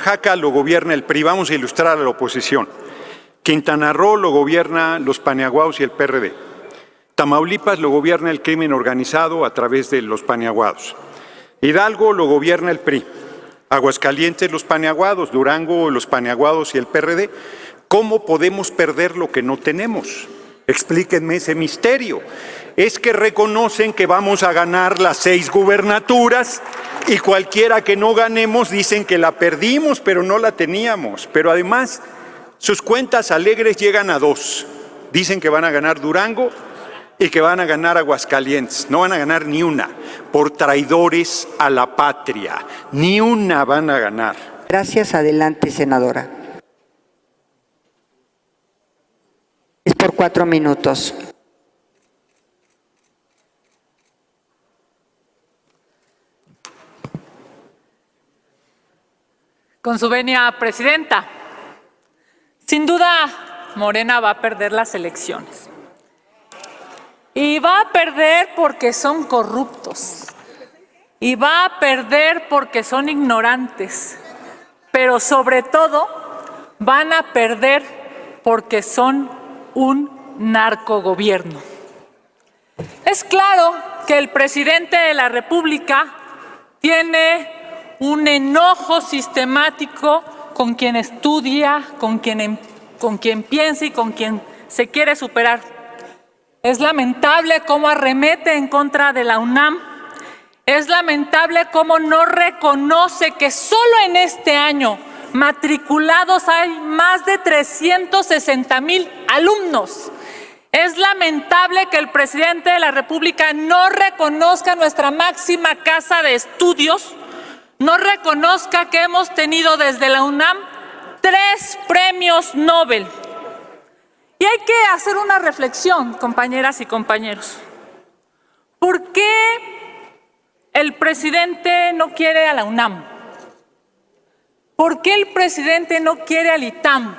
Oaxaca lo gobierna el PRI, vamos a ilustrar a la oposición. Quintana Roo lo gobierna los Paniaguados y el PRD. Tamaulipas lo gobierna el crimen organizado a través de los Paniaguados. Hidalgo lo gobierna el PRI. Aguascalientes los Paniaguados, Durango los Paniaguados y el PRD. ¿Cómo podemos perder lo que no tenemos? Explíquenme ese misterio. Es que reconocen que vamos a ganar las 6 gubernaturas y cualquiera que no ganemos dicen que la perdimos, pero no la teníamos. Pero además, sus cuentas alegres llegan a 2. Dicen que van a ganar Durango y que van a ganar Aguascalientes. No van a ganar ni una, por traidores a la patria. Ni una van a ganar. Gracias. Adelante, senadora. Es por 4 minutos. Con su venia, presidenta, sin duda Morena va a perder las elecciones. Y va a perder porque son corruptos. Y va a perder porque son ignorantes. Pero sobre todo van a perder porque son un narcogobierno. Es claro que el presidente de la República tiene un enojo sistemático con quien estudia, con quien piensa y con quien se quiere superar. Es lamentable cómo arremete en contra de la UNAM. Es lamentable cómo no reconoce que solo en este año matriculados hay más de 360,000 alumnos. Es lamentable que el presidente de la República no reconozca nuestra máxima casa de estudios, no reconozca que hemos tenido desde la UNAM 3 premios Nobel. Y hay que hacer una reflexión, compañeras y compañeros. ¿Por qué el presidente no quiere a la UNAM? ¿Por qué el presidente no quiere al ITAM?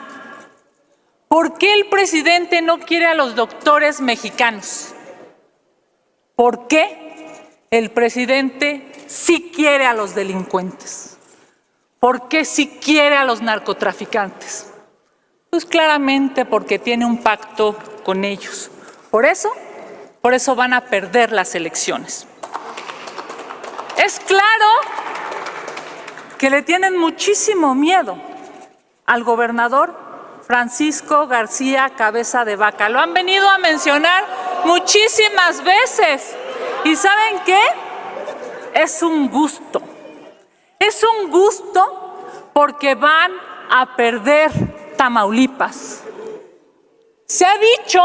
¿Por qué el presidente no quiere a los doctores mexicanos? ¿Por qué el presidente sí quiere a los delincuentes? ¿Por qué sí quiere a los narcotraficantes? Pues claramente porque tiene un pacto con ellos. Por eso van a perder las elecciones. Es claro que le tienen muchísimo miedo al gobernador Francisco García Cabeza de Vaca. Lo han venido a mencionar muchísimas veces. ¿Y saben qué? Es un gusto. Es un gusto porque van a perder Tamaulipas. Se ha dicho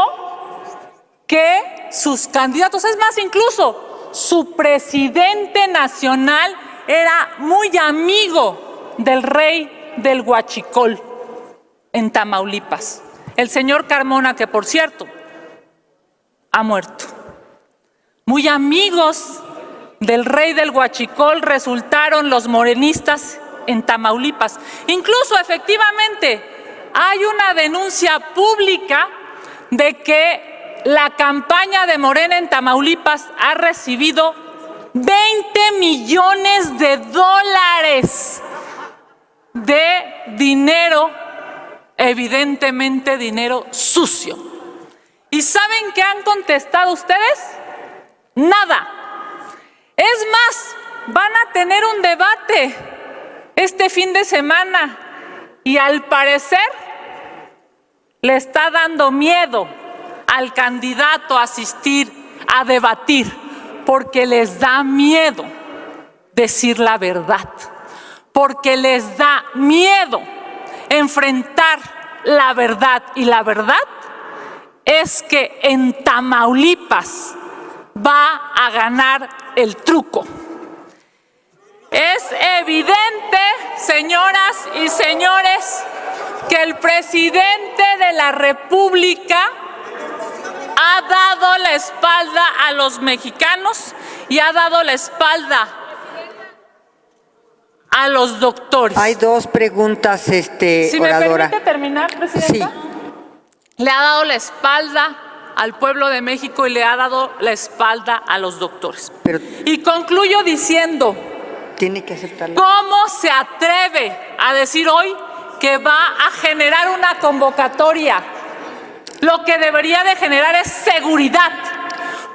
que sus candidatos, es más, incluso su presidente nacional era muy amigo del rey del Huachicol en Tamaulipas, el señor Carmona, que por cierto ha muerto. Muy amigos del rey del Huachicol resultaron los morenistas en Tamaulipas. Incluso, efectivamente, hay una denuncia pública de que la campaña de Morena en Tamaulipas ha recibido 20 millones de dólares de dinero, evidentemente dinero sucio. ¿Y saben qué han contestado ustedes? Nada. Es más, van a tener un debate este fin de semana y al parecer le está dando miedo al candidato a asistir a debatir, porque les da miedo decir la verdad, porque les da miedo enfrentar la verdad. Y la verdad es que en Tamaulipas va a ganar el truco. Es evidente, señoras y señores, que el presidente de la República ha dado la espalda a los mexicanos y ha dado la espalda a los doctores. Hay 2 preguntas, Si oradora. me permite terminar, presidenta. Sí. Le ha dado la espalda al pueblo de México y le ha dado la espalda a los doctores. Y concluyo diciendo Tiene que aceptarla. ¿Cómo se atreve a decir hoy que va a generar una convocatoria? Lo que debería de generar es seguridad,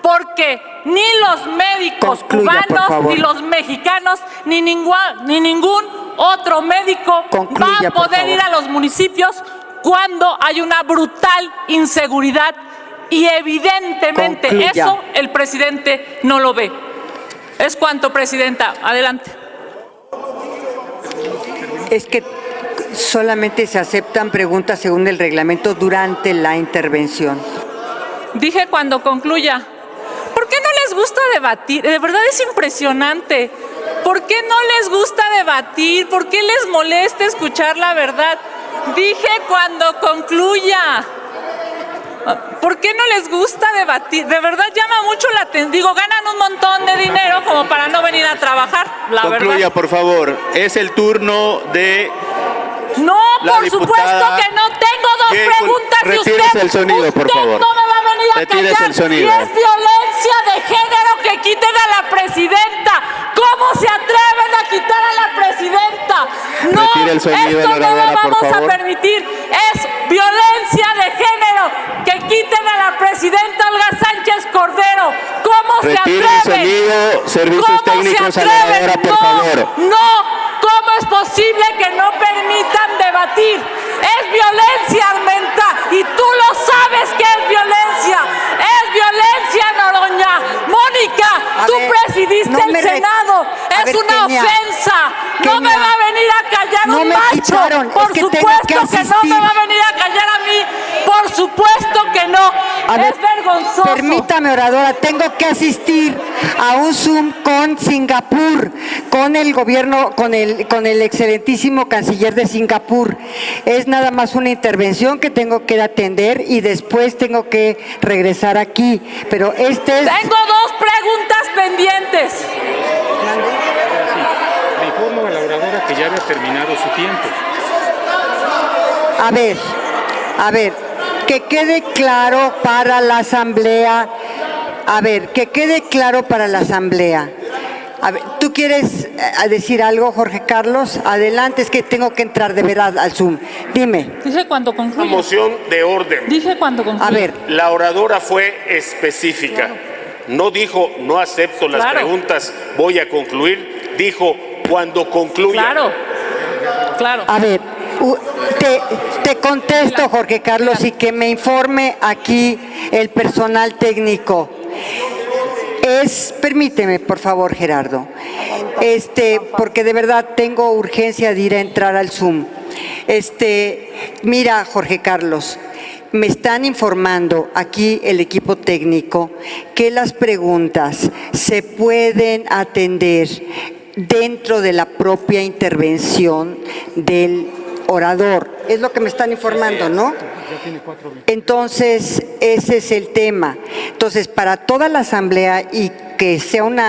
porque ni los médicos Concluya, por cubanos, favor. ni los mexicanos, ni ningún otro médico Concluya, va a por poder favor. ir a los municipios cuando hay una brutal inseguridad y evidentemente Concluya. eso el presidente no lo ve. Es cuanto, presidenta. Adelante. Es que solamente se aceptan preguntas según el reglamento durante la intervención. Dije cuando concluya. ¿Por qué no les gusta debatir? De verdad es impresionante. ¿Por qué no les gusta debatir? ¿Por qué les molesta escuchar la verdad? Dije cuando concluya. ¿Por qué no les gusta debatir? De verdad llama mucho la atención. Digo, ganan un montón de dinero como para no venir a trabajar, la Concluya, verdad. por favor. Es el turno de... No, La por diputada supuesto que no. Tengo dos Jacob, preguntas y usted, retírese el sonido, por usted favor. no me va a venir a Retírese callar. el sonido. Y es violencia de género que quiten a la presidenta. ¿Cómo se atreven a quitar a la presidenta? No, Retire el sonido, esto no lo oradora, por vamos a favor. permitir. Es violencia de género que quiten a la presidenta Olga Sánchez Cordero. ¿Cómo se Retire el atreven? sonido, servicios ¿Cómo se técnicos a atreven? la oradora, por No, favor. no. ¿Cómo es posible que no permitan debatir? Es violencia, Armenta, y tú lo sabes que es violencia. Es violencia, Noroña. Mónica, A tú ver, presidiste no el me re- Senado. A Es ver, una Kenia, ofensa. No Kenia, me va a venir a callar no un me macho. quitaron, Por es que tengo supuesto que que no me asistir. va a venir a callar a mí. Por supuesto que no. A ver, Es vergonzoso. permítame, oradora, tengo que asistir a un Zoom con Singapur, con el gobierno, con el excelentísimo canciller de Singapur. Es nada más una intervención que tengo que atender y después tengo que regresar aquí. Pero este es... Tengo dos preguntas pendientes. Le informo a la oradora que ya había terminado su tiempo. A ver, que quede claro para la Asamblea. A ver, que quede claro para la Asamblea. A ver, ¿tú quieres decir algo, Jorge Carlos? Adelante, es que tengo que entrar de verdad al Zoom. Dime, Dije cuando Una concluya. moción de orden. Dije cuando concluya. a ver, La oradora fue específica. No dijo, no acepto las Claro. preguntas, voy a concluir. Dijo, cuando concluya. Claro, claro. a ver, te contesto, Jorge Carlos, y que me informe aquí el personal técnico. Permíteme, por favor, Gerardo, porque de verdad tengo urgencia de ir a entrar al Zoom. Mira, Jorge Carlos, me están informando aquí el equipo técnico que las preguntas se pueden atender dentro de la propia intervención del orador. Es lo que me están informando, ¿no? Entonces, ese es el tema. Entonces, para toda la Asamblea y que sea un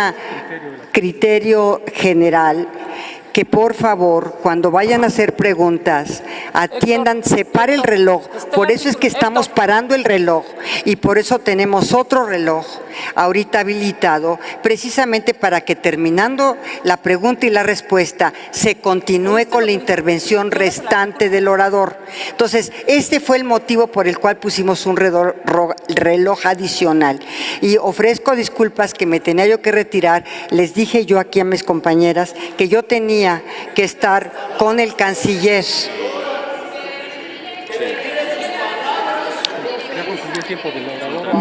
criterio general, que por favor, cuando vayan a hacer preguntas, atiendan, separe el reloj. Por eso es que estamos parando el reloj y por eso tenemos otro reloj ahorita habilitado, precisamente para que terminando la pregunta y la respuesta se continúe con la intervención restante del orador. Entonces, este fue el motivo por el cual pusimos un reloj adicional. Y ofrezco disculpas que me tenía yo que retirar. Les dije yo aquí a mis compañeras que yo tenía que estar con el canciller.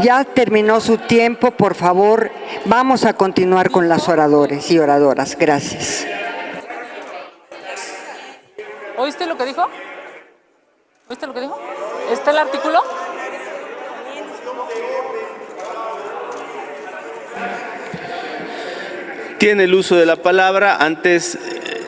Ya terminó su tiempo, por favor, vamos a continuar con las oradores y oradoras. Gracias. ¿Oíste lo que dijo? ¿Oíste lo que dijo? ¿Está el artículo? Tiene el uso de la palabra.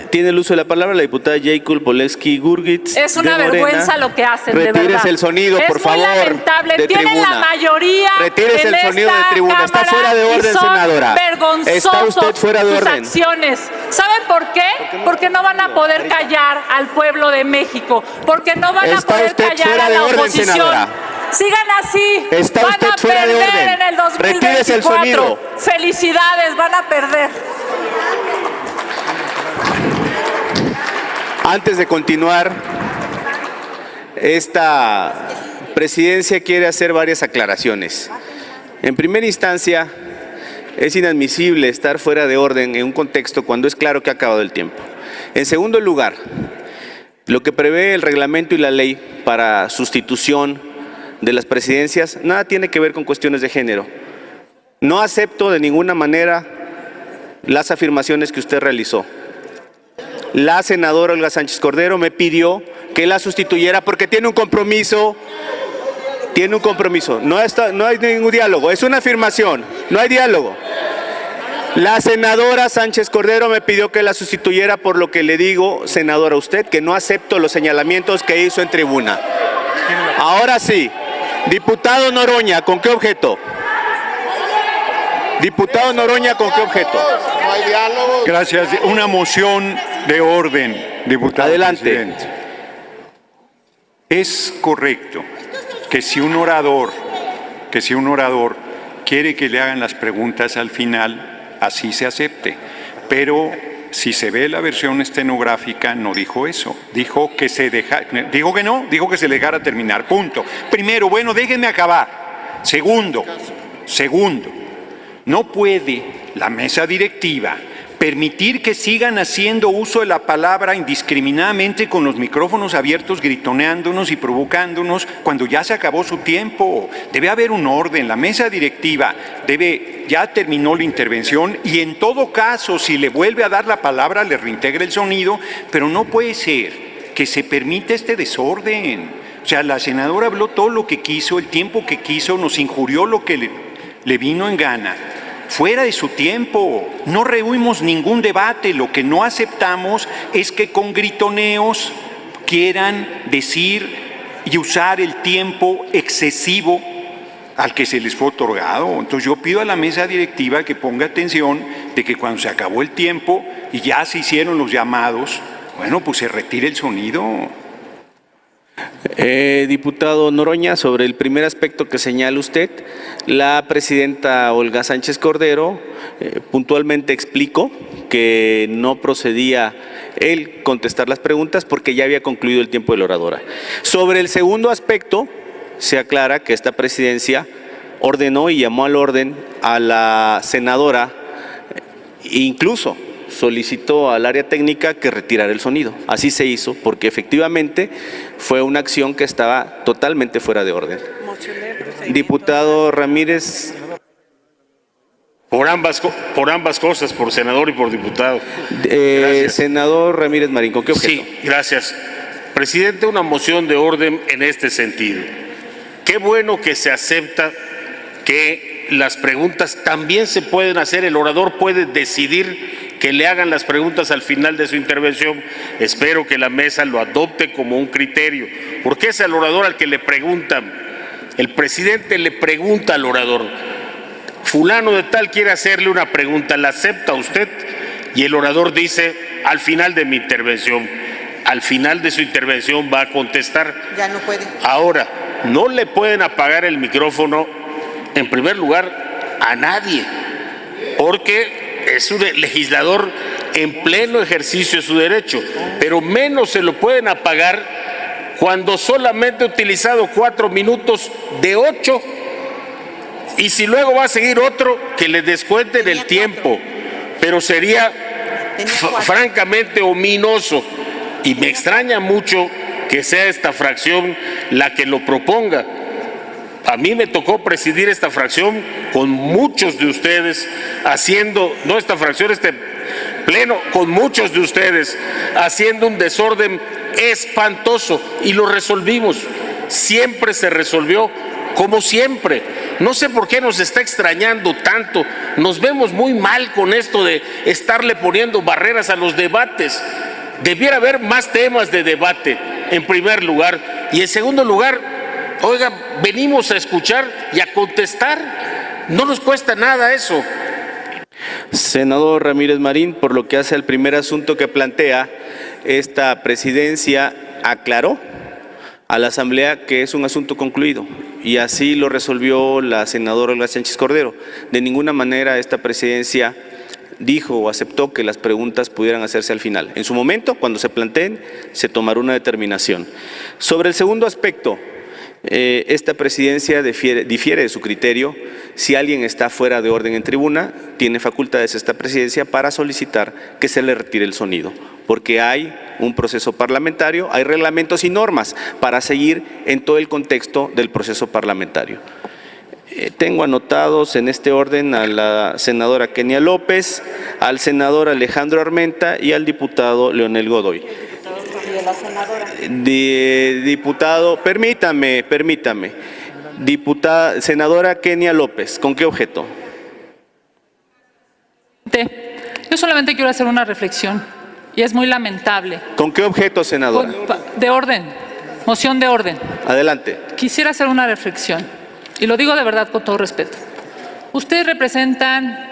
Tiene el uso de la palabra la diputada Jacob Polensky Gurgitz. Es una de Morena. vergüenza lo que hacen, de verdad. Retírese el sonido, por favor. Es muy lamentable. De Tienen tribuna. la mayoría. Retírese en el sonido de esta tribuna. Está Cámara fuera de y orden, son senadora. vergonzosos Está usted fuera de sus orden. acciones. ¿Saben por qué? Porque no van a poder callar al pueblo de México. Porque no van a Está poder usted callar fuera a de la orden, oposición. senadora. Sigan así. Está van usted a fuera de perder orden. en el 2024. Retírese el sonido. Felicidades, van a perder. Antes de continuar, esta presidencia quiere hacer varias aclaraciones. En primera instancia, es inadmisible estar fuera de orden en un contexto cuando es claro que ha acabado el tiempo. En segundo lugar, lo que prevé el reglamento y la ley para sustitución de las presidencias nada tiene que ver con cuestiones de género. No acepto de ninguna manera las afirmaciones que usted realizó. La senadora Olga Sánchez Cordero me pidió que la sustituyera porque tiene un compromiso. Tiene un compromiso. No hay ningún diálogo, es una afirmación, no hay diálogo. La senadora Sánchez Cordero me pidió que la sustituyera, por lo que le digo, senadora, a usted, que no acepto los señalamientos que hizo en tribuna. Ahora sí, diputado Noroña, ¿con qué objeto? Diputado Noroña, ¿con qué objeto? No hay diálogo. Gracias. Una moción de orden, diputado Adelante. presidente. Es correcto que si un orador quiere que le hagan las preguntas al final, así se acepte. Pero si se ve la versión estenográfica, no dijo eso. Dijo que se le dejara terminar. Punto. Primero, bueno, déjenme acabar. Segundo, no puede la mesa directiva permitir que sigan haciendo uso de la palabra indiscriminadamente con los micrófonos abiertos, gritoneándonos y provocándonos cuando ya se acabó su tiempo. Debe haber un orden. La mesa directiva ya terminó la intervención y en todo caso, si le vuelve a dar la palabra, le reintegra el sonido, pero no puede ser que se permita este desorden. O sea, la senadora habló todo lo que quiso, el tiempo que quiso, nos injurió lo que le vino en gana. Fuera de su tiempo, no rehuimos ningún debate, lo que no aceptamos es que con gritoneos quieran decir y usar el tiempo excesivo al que se les fue otorgado. Entonces yo pido a la mesa directiva que ponga atención de que cuando se acabó el tiempo y ya se hicieron los llamados, bueno, pues se retire el sonido. Diputado Noroña, sobre el primer aspecto que señala usted, la presidenta Olga Sánchez Cordero puntualmente explicó que no procedía el contestar las preguntas porque ya había concluido el tiempo de la oradora. Sobre el segundo aspecto, se aclara que esta presidencia ordenó y llamó al orden a la senadora, incluso solicitó al área técnica que retirara el sonido. Así se hizo porque efectivamente fue una acción que estaba totalmente fuera de orden. Diputado Ramírez. Por ambas cosas, por senador y por diputado. Senador Ramírez Marín, ¿con qué objeto? Sí, gracias. Presidente, una moción de orden en este sentido. Qué bueno que se acepta que las preguntas también se pueden hacer, el orador puede decidir que le hagan las preguntas al final de su intervención. Espero que la mesa lo adopte como un criterio, porque es al orador al que le preguntan. El presidente le pregunta al orador, fulano de tal quiere hacerle una pregunta, ¿la acepta usted? Y el orador dice, al final de mi intervención. Al final de su intervención va a contestar. Ya no puede. Ahora, no le pueden apagar el micrófono, en primer lugar, a nadie, porque es un legislador en pleno ejercicio de su derecho, pero menos se lo pueden apagar cuando solamente ha utilizado 4 minutos de 8, y si luego va a seguir otro, que le descuenten el tiempo, pero sería francamente ominoso, y me extraña mucho que sea esta fracción la que lo proponga. A mí me tocó presidir esta fracción con muchos de ustedes haciendo, no esta fracción, este pleno, con muchos de ustedes haciendo un desorden espantoso y lo resolvimos. Siempre se resolvió, como siempre. No sé por qué nos está extrañando tanto. Nos vemos muy mal con esto de estarle poniendo barreras a los debates. Debiera haber más temas de debate, en primer lugar. Y en segundo lugar, oiga, venimos a escuchar y a contestar. No nos cuesta nada eso. Senador Ramírez Marín, por lo que hace al primer asunto que plantea, esta presidencia aclaró a la Asamblea que es un asunto concluido y así lo resolvió la senadora Olga Sánchez Cordero. De ninguna manera esta presidencia dijo o aceptó que las preguntas pudieran hacerse al final. En su momento, cuando se planteen, se tomará una determinación. Sobre el segundo aspecto, esta presidencia difiere de su criterio. Si alguien está fuera de orden en tribuna, tiene facultades esta presidencia para solicitar que se le retire el sonido, porque hay un proceso parlamentario, hay reglamentos y normas para seguir en todo el contexto del proceso parlamentario. Tengo anotados en este orden a la senadora Kenia López, al senador Alejandro Armenta y al diputado Leonel Godoy. Diputado, permítame. Senadora Kenia López, ¿con qué objeto? Yo solamente quiero hacer una reflexión y es muy lamentable. ¿Con qué objeto, senadora? De orden, moción de orden. Adelante. Quisiera hacer una reflexión y lo digo de verdad con todo respeto. Ustedes representan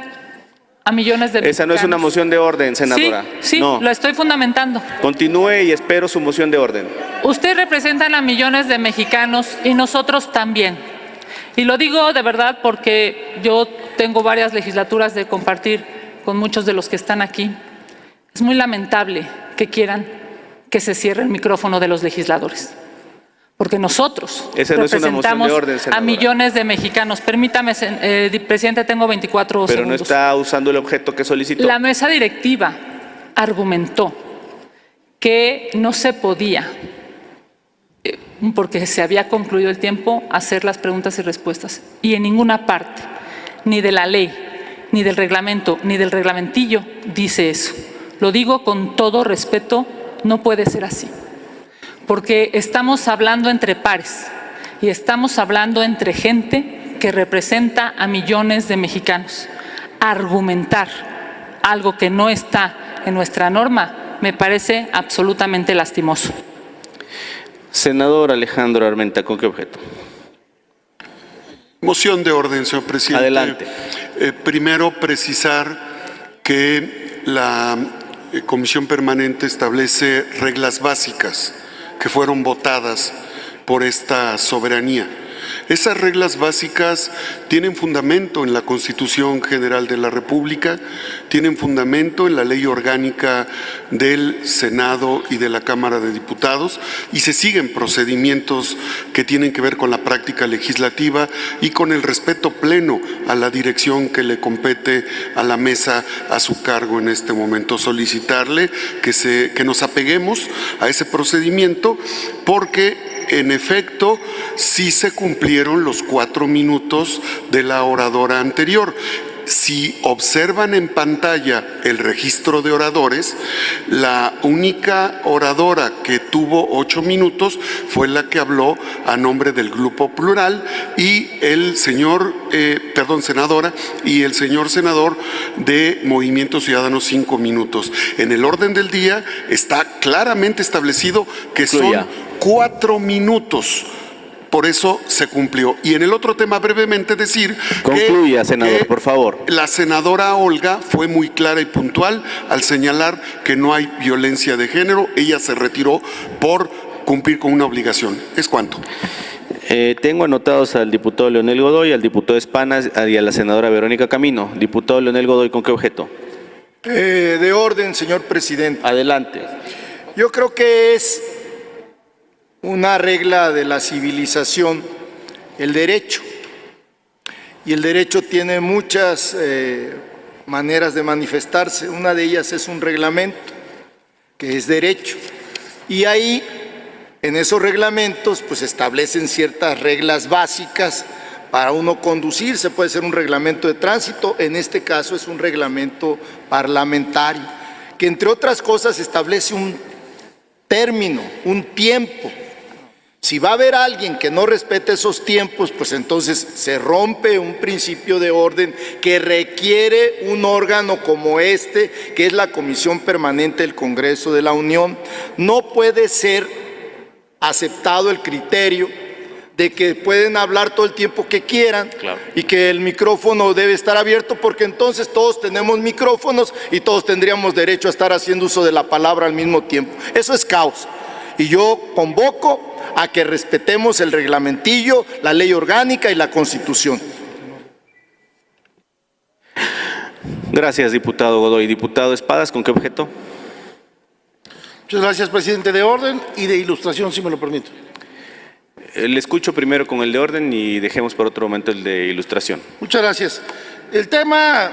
a millones de mexicanos. Esa no es una moción de orden, senadora. Sí, no. Lo estoy fundamentando. Continúe y espero su moción de orden. Ustedes representan a millones de mexicanos y nosotros también. Y lo digo de verdad porque yo tengo varias legislaturas de compartir con muchos de los que están aquí. Es muy lamentable que quieran que se cierre el micrófono de los legisladores. Porque nosotros representamos a millones de mexicanos. Permítame, presidente, tengo 24 segundos. Pero no está usando el objeto que solicitó. La mesa directiva argumentó que no se podía, porque se había concluido el tiempo, hacer las preguntas y respuestas. Y en ninguna parte, ni de la ley, ni del reglamento, ni del reglamentillo, dice eso. Lo digo con todo respeto, no puede ser así. Porque estamos hablando entre pares y estamos hablando entre gente que representa a millones de mexicanos. Argumentar algo que no está en nuestra norma me parece absolutamente lastimoso. Senador Alejandro Armenta, ¿con qué objeto? Moción de orden, señor presidente. Adelante. Primero, precisar que la Comisión Permanente establece reglas básicas que fueron votadas por esta soberanía. Esas reglas básicas tienen fundamento en la Constitución General de la República, tienen fundamento en la Ley Orgánica del Senado y de la Cámara de Diputados y se siguen procedimientos que tienen que ver con la práctica legislativa y con el respeto pleno a la dirección que le compete a la mesa a su cargo en este momento. Solicitarle que nos apeguemos a ese procedimiento porque en efecto, sí se cumplieron los 4 minutos de la oradora anterior. Si observan en pantalla el registro de oradores, la única oradora que tuvo 8 minutos fue la que habló a nombre del Grupo Plural y el señor, senadora, y el señor senador de Movimiento Ciudadano 5 minutos. En el orden del día está claramente establecido que son 4 minutos. Por eso se cumplió. Y en el otro tema, brevemente decir concluya, senador, por favor. La senadora Olga fue muy clara y puntual al señalar que no hay violencia de género. Ella se retiró por cumplir con una obligación. ¿Es cuánto? Tengo anotados al diputado Leonel Godoy, al diputado Espanas y a la senadora Verónica Camino. Diputado Leonel Godoy, ¿con qué objeto? De orden, señor presidente. Adelante. Yo creo que es una regla de la civilización, el derecho. Y el derecho tiene muchas maneras de manifestarse. Una de ellas es un reglamento, que es derecho. Y ahí, en esos reglamentos, pues establecen ciertas reglas básicas para uno conducirse. Puede ser un reglamento de tránsito, en este caso es un reglamento parlamentario, que entre otras cosas establece un término, un tiempo. Si va a haber alguien que no respete esos tiempos, pues entonces se rompe un principio de orden que requiere un órgano como este, que es la Comisión Permanente del Congreso de la Unión. No puede ser aceptado el criterio de que pueden hablar todo el tiempo que quieran, claro, y que el micrófono debe estar abierto, porque entonces todos tenemos micrófonos y todos tendríamos derecho a estar haciendo uso de la palabra al mismo tiempo. Eso es caos. Y yo convoco a que respetemos el reglamentillo, la ley orgánica y la Constitución. Gracias, diputado Godoy. Diputado Espadas, ¿con qué objeto? Muchas gracias, presidente. De orden y de ilustración, si me lo permite. Le escucho primero con el de orden y dejemos por otro momento el de ilustración. Muchas gracias. El tema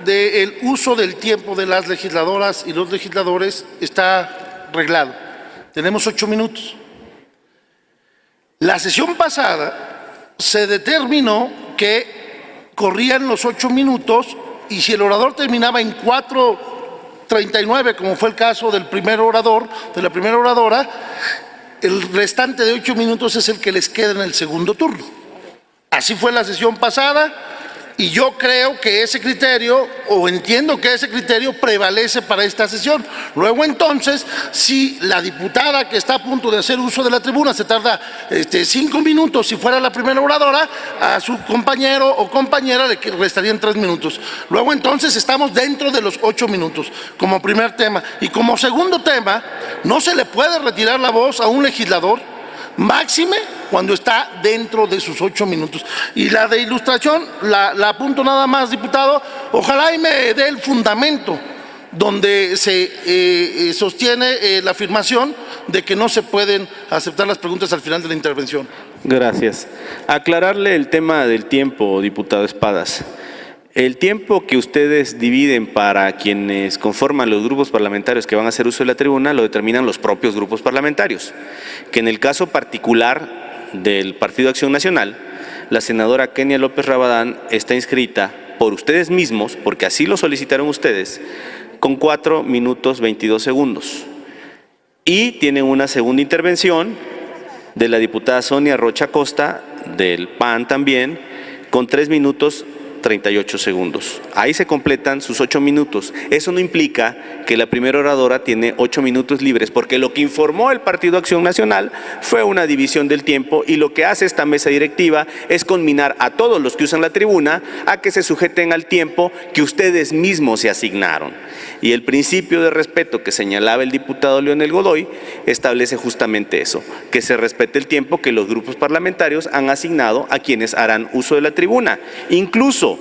del uso del tiempo de las legisladoras y los legisladores está reglado. Tenemos 8 minutos. La sesión pasada se determinó que corrían los 8 minutos y si el orador terminaba en 4:39, como fue el caso del primer orador, de la primera oradora, el restante de 8 minutos es el que les queda en el segundo turno. Así fue la sesión pasada y yo creo que ese criterio, o entiendo que ese criterio prevalece para esta sesión. Luego entonces, si la diputada que está a punto de hacer uso de la tribuna se tarda 5 minutos, si fuera la primera oradora, a su compañero o compañera le restarían 3 minutos. Luego entonces estamos dentro de los 8 minutos, como primer tema. Y como segundo tema, no se le puede retirar la voz a un legislador, máxime cuando está dentro de sus 8 minutos. Y la de ilustración, la apunto nada más, diputado, ojalá y me dé el fundamento donde se sostiene la afirmación de que no se pueden aceptar las preguntas al final de la intervención. Gracias. Aclararle el tema del tiempo, diputado Espadas. El tiempo que ustedes dividen para quienes conforman los grupos parlamentarios que van a hacer uso de la tribuna lo determinan los propios grupos parlamentarios, que en el caso particular del Partido Acción Nacional, la senadora Kenia López Rabadán está inscrita por ustedes mismos, porque así lo solicitaron ustedes, con 4 minutos 22 segundos. Y tienen una segunda intervención de la diputada Sonia Rocha Costa, del PAN también, con 3 minutos 38 segundos. Ahí se completan sus 8 minutos. Eso no implica que la primera oradora tiene 8 minutos libres, porque lo que informó el Partido Acción Nacional fue una división del tiempo y lo que hace esta mesa directiva es conminar a todos los que usan la tribuna a que se sujeten al tiempo que ustedes mismos se asignaron. Y el principio de respeto que señalaba el diputado Leonel Godoy establece justamente eso, que se respete el tiempo que los grupos parlamentarios han asignado a quienes harán uso de la tribuna. Incluso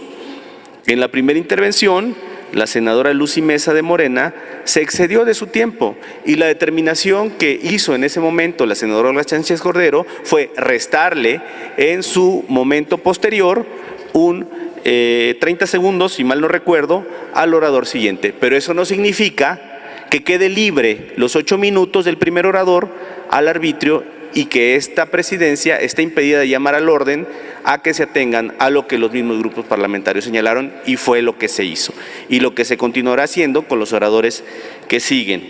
en la primera intervención, la senadora Lucy Mesa de Morena se excedió de su tiempo y la determinación que hizo en ese momento la senadora Olga Sánchez Cordero fue restarle en su momento posterior un 30 segundos, si mal no recuerdo, al orador siguiente. Pero eso no significa que quede libre los 8 minutos del primer orador al arbitrio y que esta presidencia esté impedida de llamar al orden a que se atengan a lo que los mismos grupos parlamentarios señalaron y fue lo que se hizo y lo que se continuará haciendo con los oradores que siguen.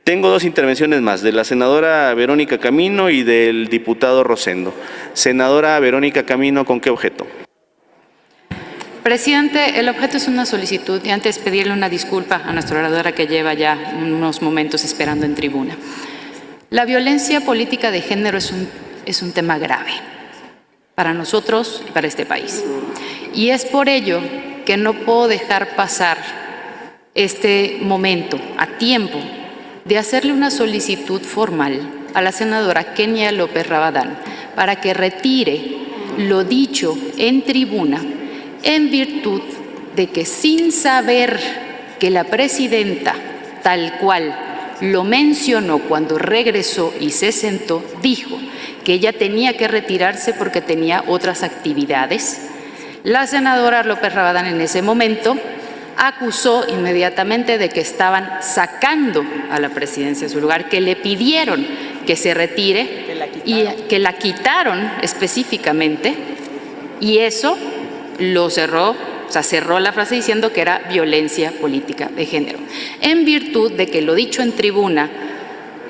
Tengo 2 intervenciones más, de la senadora Verónica Camino y del diputado Rosendo. Senadora Verónica Camino, ¿con qué objeto? Presidente, el objeto es una solicitud y antes pedirle una disculpa a nuestra oradora que lleva ya unos momentos esperando en tribuna. La violencia política de género es un tema grave para nosotros y para este país. Y es por ello que no puedo dejar pasar este momento a tiempo de hacerle una solicitud formal a la senadora Kenia López Rabadán para que retire lo dicho en tribuna en virtud de que sin saber que la presidenta, tal cual lo mencionó cuando regresó y se sentó, dijo que ella tenía que retirarse porque tenía otras actividades. La senadora López Rabadán en ese momento acusó inmediatamente de que estaban sacando a la presidencia de su lugar, que le pidieron que se retire y que la quitaron específicamente, y eso lo cerró, o sea, cerró la frase diciendo que era violencia política de género. En virtud de que lo dicho en tribuna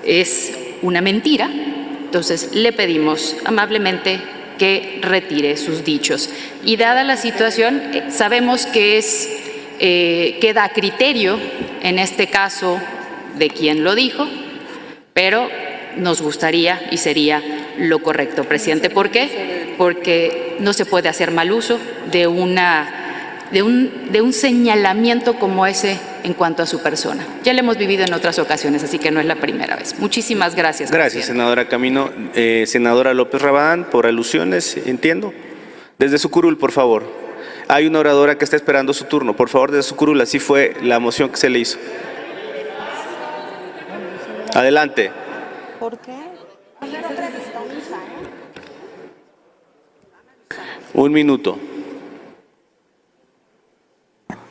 es una mentira, entonces le pedimos amablemente que retire sus dichos. Y dada la situación, sabemos que queda a criterio, en este caso, de quien lo dijo, pero nos gustaría y sería lo correcto, presidente. ¿Por qué? Porque no se puede hacer mal uso de un señalamiento como ese en cuanto a su persona. Ya lo hemos vivido en otras ocasiones, así que no es la primera vez. Muchísimas gracias. Gracias, presidente. senadora Camino. Senadora López Rabadán, por alusiones, entiendo. Desde su curul, por favor. Hay una oradora que está esperando su turno. Por favor, de su curul, así fue la moción que se le hizo. Adelante. ¿Por qué? Un minuto.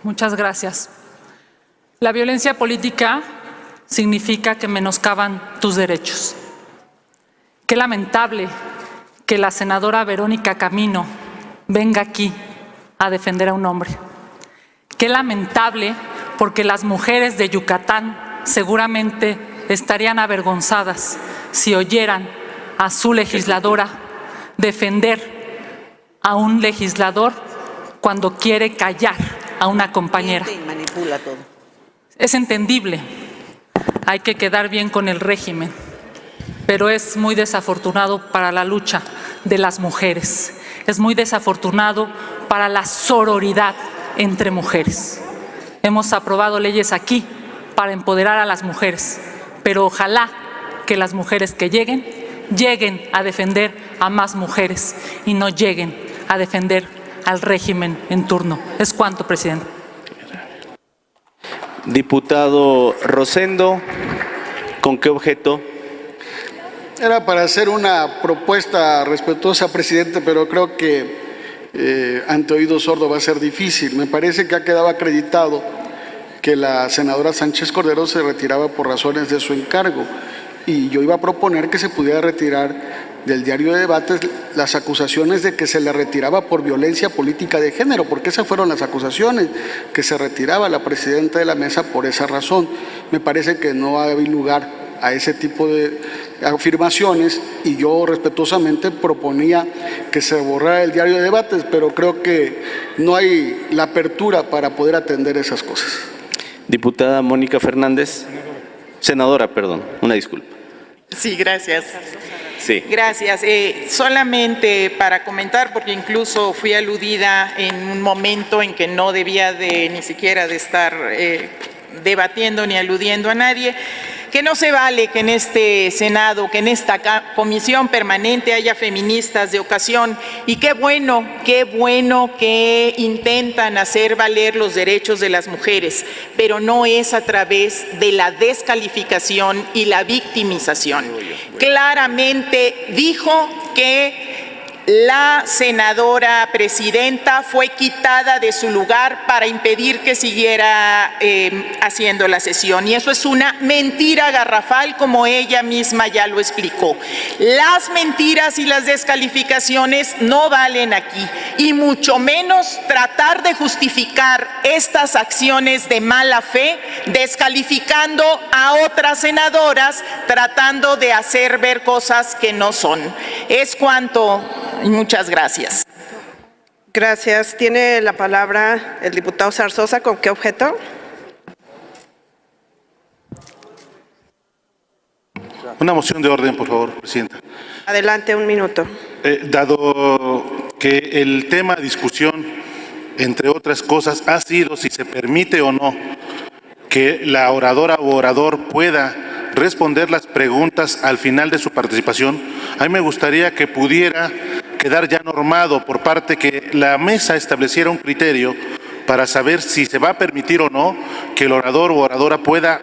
Muchas gracias. La violencia política significa que menoscaban tus derechos. Qué lamentable que la senadora Verónica Camino venga aquí a defender a un hombre. Qué lamentable, porque las mujeres de Yucatán seguramente estarían avergonzadas si oyeran a su legisladora defender a un legislador cuando quiere callar a una compañera. Es entendible, hay que quedar bien con el régimen, pero es muy desafortunado para la lucha de las mujeres. Es muy desafortunado para la sororidad entre mujeres. Hemos aprobado leyes aquí para empoderar a las mujeres, pero ojalá que las mujeres que lleguen a defender a más mujeres y no lleguen a defender al régimen en turno. Es cuanto, presidente. Diputado Rosendo, ¿con qué objeto? Era para hacer una propuesta respetuosa, presidente, pero creo que ante oído sordo va a ser difícil. Me parece que ha quedado acreditado que la senadora Sánchez Cordero se retiraba por razones de su encargo, y yo iba a proponer que se pudiera retirar del diario de debates las acusaciones de que se le retiraba por violencia política de género, porque esas fueron las acusaciones, que se retiraba la presidenta de la mesa por esa razón. Me parece que no hay lugar a ese tipo de afirmaciones, y yo respetuosamente proponía que se borrara el diario de debates, pero creo que no hay la apertura para poder atender esas cosas. Diputada Mónica Fernández. Senadora, perdón, una disculpa. Sí, gracias. Sí. Gracias. Solamente para comentar, porque incluso fui aludida en un momento en que no debía ni siquiera de estar debatiendo ni aludiendo a nadie, que no se vale que en este Senado, que en esta comisión permanente haya feministas de ocasión, y qué bueno que intentan hacer valer los derechos de las mujeres, pero no es a través de la descalificación y la victimización. Claramente dijo que la senadora presidenta fue quitada de su lugar para impedir que siguiera haciendo la sesión. Y eso es una mentira garrafal, como ella misma ya lo explicó. Las mentiras y las descalificaciones no valen aquí, y mucho menos tratar de justificar estas acciones de mala fe, descalificando a otras senadoras, tratando de hacer ver cosas que no son. Es cuanto. Muchas gracias. Gracias. Tiene la palabra el diputado Zarzosa. ¿Con qué objeto? Una moción de orden, por favor, presidenta. Adelante, un minuto. Dado que el tema de discusión, entre otras cosas, ha sido si se permite o no que la oradora o orador pueda responder las preguntas al final de su participación, a mí me gustaría que pudiera quedar ya normado por parte que la mesa estableciera un criterio para saber si se va a permitir o no que el orador o oradora pueda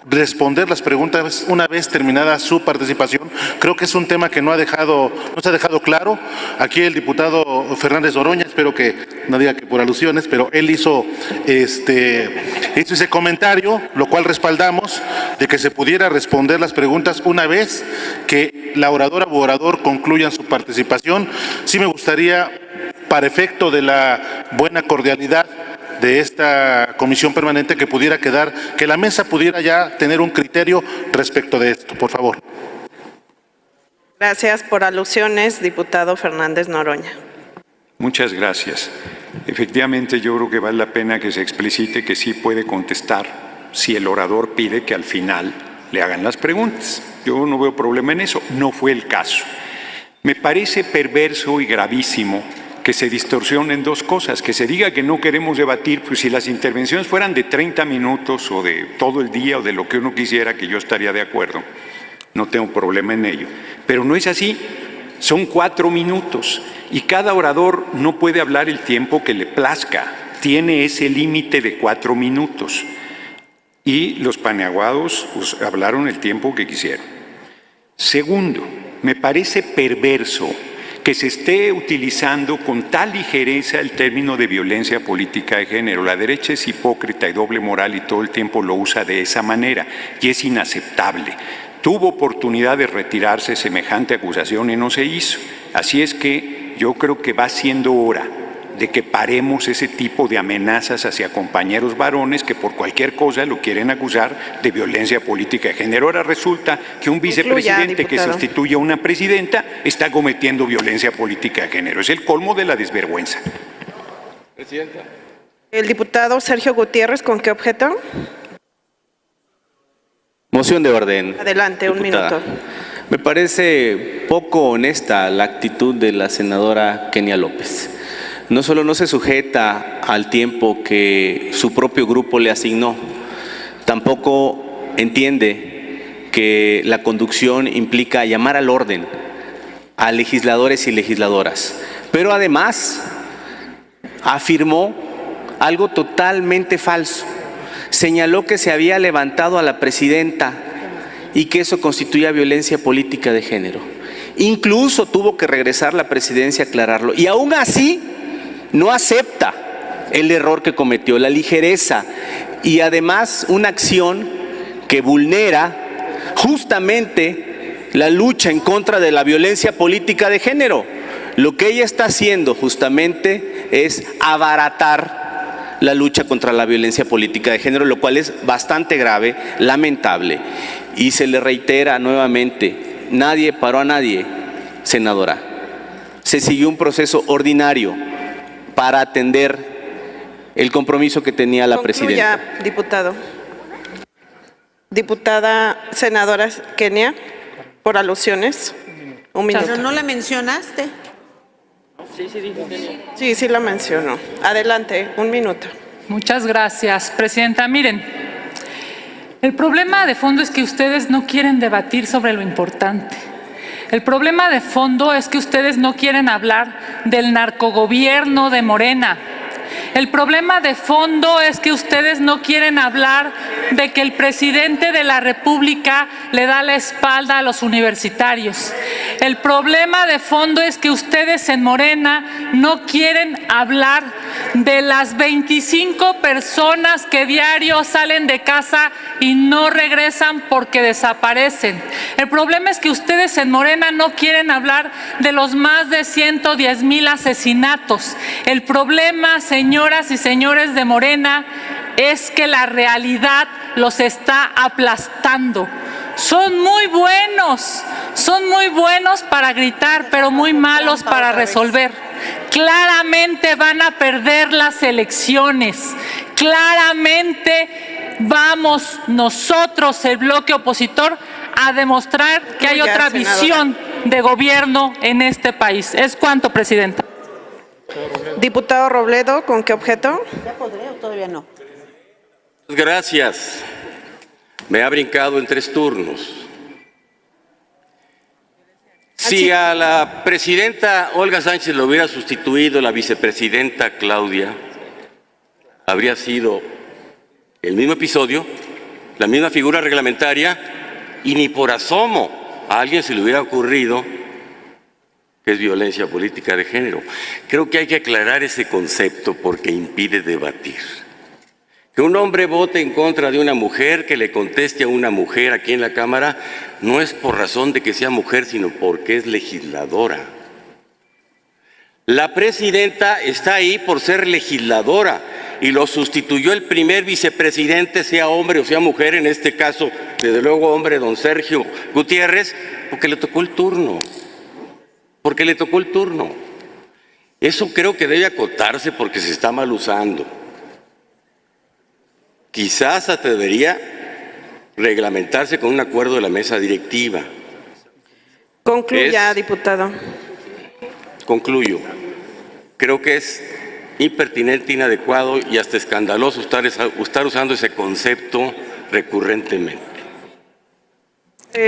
responder las preguntas una vez terminada su participación. Creo que es un tema que no se ha dejado claro. Aquí el diputado Fernández Noroña, espero que no diga que por alusiones, pero él hizo ese comentario, lo cual respaldamos, de que se pudiera responder las preguntas una vez que la oradora u orador concluyan su participación. Sí me gustaría, para efecto de la buena cordialidad de esta comisión permanente, que pudiera quedar, que la mesa pudiera ya tener un criterio respecto de esto, por favor. Gracias. Por alusiones, diputado Fernández Noroña. Muchas gracias. Efectivamente, yo creo que vale la pena que se explicite que sí puede contestar si el orador pide que al final le hagan las preguntas. Yo no veo problema en eso. No fue el caso. Me parece perverso y gravísimo que se distorsionen dos cosas, que se diga que no queremos debatir, pues si las intervenciones fueran de 30 minutos o de todo el día o de lo que uno quisiera, que yo estaría de acuerdo, no tengo problema en ello. Pero no es así. Son 4 minutos y cada orador no puede hablar el tiempo que le plazca. Tiene ese límite de 4 minutos. Y los paneaguados pues, hablaron el tiempo que quisieron. Segundo, me parece perverso que se esté utilizando con tal ligereza el término de violencia política de género. La derecha es hipócrita y doble moral y todo el tiempo lo usa de esa manera y es inaceptable. Tuvo oportunidad de retirarse semejante acusación y no se hizo. Así es que yo creo que va siendo hora de que paremos ese tipo de amenazas hacia compañeros varones que por cualquier cosa lo quieren acusar de violencia política de género. Ahora resulta que un vicepresidente que sustituye a una presidenta está cometiendo violencia política de género. Es el colmo de la desvergüenza. Presidenta. El diputado Sergio Gutiérrez, ¿con qué objeto? Moción de orden. Adelante, diputada. un minuto. Me parece poco honesta la actitud de la senadora Kenia López. No solo no se sujeta al tiempo que su propio grupo le asignó, tampoco entiende que la conducción implica llamar al orden a legisladores y legisladoras. Pero además afirmó algo totalmente falso. Señaló que se había levantado a la presidenta y que eso constituía violencia política de género. Incluso tuvo que regresar la presidencia a aclararlo. Y aún así no acepta el error que cometió, la ligereza y además una acción que vulnera justamente la lucha en contra de la violencia política de género. Lo que ella está haciendo justamente es abaratar la lucha contra la violencia política de género, lo cual es bastante grave, lamentable. Y se le reitera nuevamente, nadie paró a nadie, senadora. Se siguió un proceso ordinario para atender el compromiso que tenía la presidenta. Diputado. Diputada senadora Kenia, por alusiones. Un minuto. Pero no la mencionaste. Sí la mencionó. Adelante, un minuto. Muchas gracias, presidenta. Miren, el problema de fondo es que ustedes no quieren debatir sobre lo importante. El problema de fondo es que ustedes no quieren hablar del narcogobierno de Morena. El problema de fondo es que ustedes no quieren hablar de que el presidente de la República le da la espalda a los universitarios. El problema de fondo es que ustedes en Morena no quieren hablar de las 25 personas que diario salen de casa y no regresan porque desaparecen. El problema es que ustedes en Morena no quieren hablar de los más de 110,000 asesinatos. El problema, señoras y señores de Morena, es que la realidad los está aplastando. Son muy buenos para gritar, pero muy malos para resolver. Claramente van a perder las elecciones. Claramente vamos nosotros, el bloque opositor, a demostrar que hay otra visión de gobierno en este país. ¿Es cuánto, presidenta? Diputado Robledo, ¿con qué objeto? ¿Ya podré o todavía no? Gracias. Me ha brincado en 3 turnos. Si a la presidenta Olga Sánchez lo hubiera sustituido la vicepresidenta Claudia, habría sido el mismo episodio, la misma figura reglamentaria, y ni por asomo a alguien se le hubiera ocurrido que es violencia política de género. Creo que hay que aclarar ese concepto porque impide debatir. Que un hombre vote en contra de una mujer, que le conteste a una mujer aquí en la Cámara, no es por razón de que sea mujer, sino porque es legisladora. La presidenta está ahí por ser legisladora y lo sustituyó el primer vicepresidente, sea hombre o sea mujer, en este caso, desde luego hombre, don Sergio Gutiérrez, porque le tocó el turno. Eso creo que debe acotarse porque se está mal usando. Quizás hasta debería reglamentarse con un acuerdo de la mesa directiva. Concluya, diputado. Concluyo. Creo que es impertinente, inadecuado y hasta escandaloso estar usando ese concepto recurrentemente.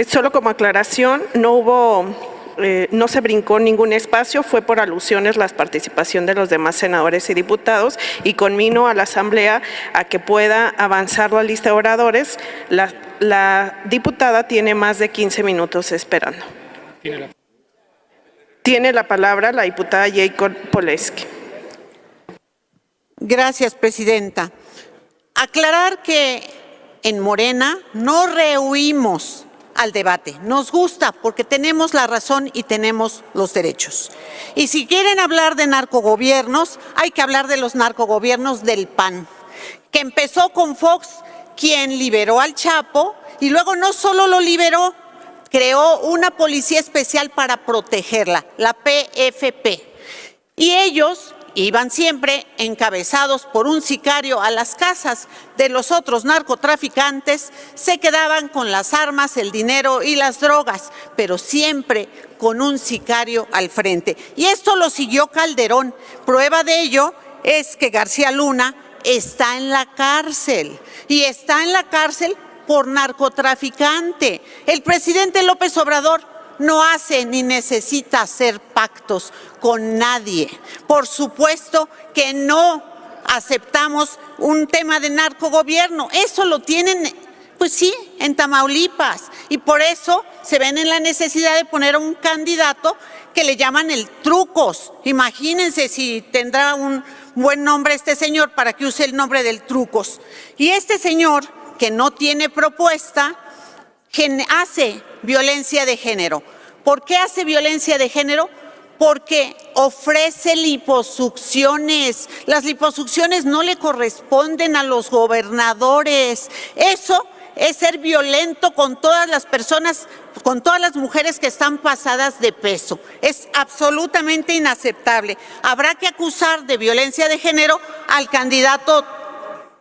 Solo como aclaración, no hubo no se brincó ningún espacio, fue por alusiones la participación de los demás senadores y diputados, y conmino a la Asamblea a que pueda avanzar la lista de oradores. La diputada tiene más de 15 minutos esperando. Tiene la palabra la diputada Jacob Poleski. Gracias, presidenta. Aclarar que en Morena no rehuimos al debate. Nos gusta porque tenemos la razón y tenemos los derechos. Y si quieren hablar de narcogobiernos, hay que hablar de los narcogobiernos del PAN, que empezó con Fox, quien liberó al Chapo, y luego no solo lo liberó, creó una policía especial para protegerla, la PFP. Y ellos iban siempre encabezados por un sicario a las casas de los otros narcotraficantes, se quedaban con las armas, el dinero y las drogas, pero siempre con un sicario al frente. Y esto lo siguió Calderón. Prueba de ello es que García Luna está en la cárcel, y está en la cárcel por narcotraficante. El presidente López Obrador no hace ni necesita hacer pactos con nadie. Por supuesto que no aceptamos un tema de narcogobierno. Eso lo tienen, pues sí, en Tamaulipas. Y por eso se ven en la necesidad de poner a un candidato que le llaman el Trucos. Imagínense si tendrá un buen nombre este señor para que use el nombre del Trucos. Y este señor, que no tiene propuesta, hace violencia de género. ¿Por qué hace violencia de género? Porque ofrece liposucciones. Las liposucciones no le corresponden a los gobernadores. Eso es ser violento con todas las personas, con todas las mujeres que están pasadas de peso. Es absolutamente inaceptable. Habrá que acusar de violencia de género al candidato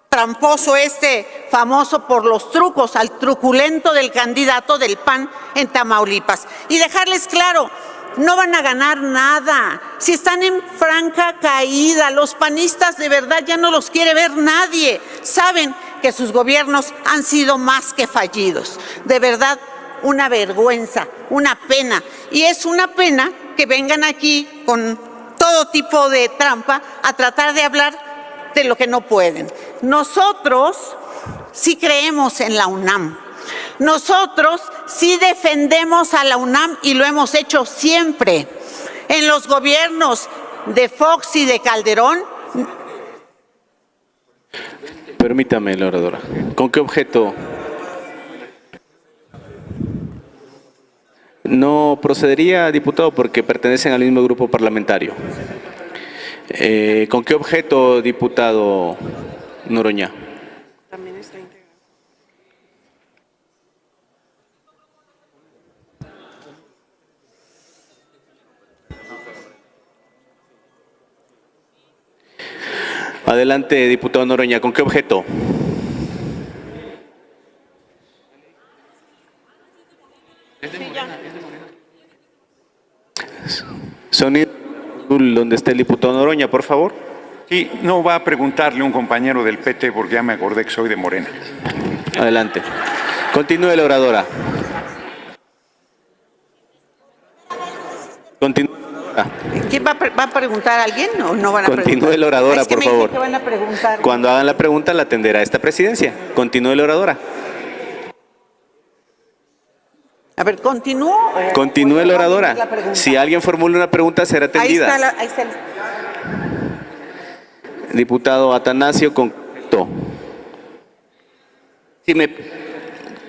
tramposo famoso por los trucos, al truculento del candidato del PAN en Tamaulipas. Y dejarles claro, no van a ganar nada. Si están en franca caída, los panistas de verdad ya no los quiere ver nadie. Saben que sus gobiernos han sido más que fallidos. De verdad, una vergüenza, una pena. Y es una pena que vengan aquí con todo tipo de trampa a tratar de hablar de lo que no pueden. Nosotros sí creemos en la UNAM. Nosotros sí defendemos a la UNAM y lo hemos hecho siempre. En los gobiernos de Fox y de Calderón. Permítame, la oradora. ¿Con qué objeto? No procedería, diputado, porque pertenecen al mismo grupo parlamentario. ¿Con qué objeto, diputado Noroña? También está integrado. Adelante, diputado Noroña, ¿con qué objeto? Sonido donde esté el diputado Noroña, por favor. Sí, no va a preguntarle un compañero del PT porque ya me acordé que soy de Morena. Adelante. Continúe la oradora. Continúe. ¿Quién va a preguntar a alguien o no van a preguntar? Continúe la oradora, es que por me favor. dicen que van a preguntar. Cuando hagan la pregunta la atenderá esta presidencia. Continúe la oradora. A ver, continúo. Continúe la oradora. Si alguien formula una pregunta será atendida. Ahí está. Diputado Atanasio Concto.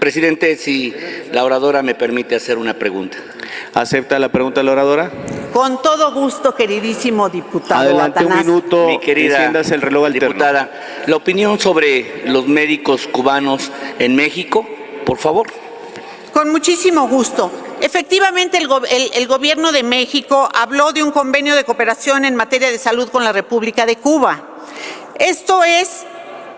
Presidente, si la oradora me permite hacer una pregunta. ¿Acepta la pregunta de la oradora? Con todo gusto, queridísimo diputado. Adelante, Atanasio. un minuto. Mi querida enciéndase el reloj alterno. diputada, la opinión sobre los médicos cubanos en México, por favor. Con muchísimo gusto. Efectivamente, el Gobierno de México habló de un convenio de cooperación en materia de salud con la República de Cuba. Esto es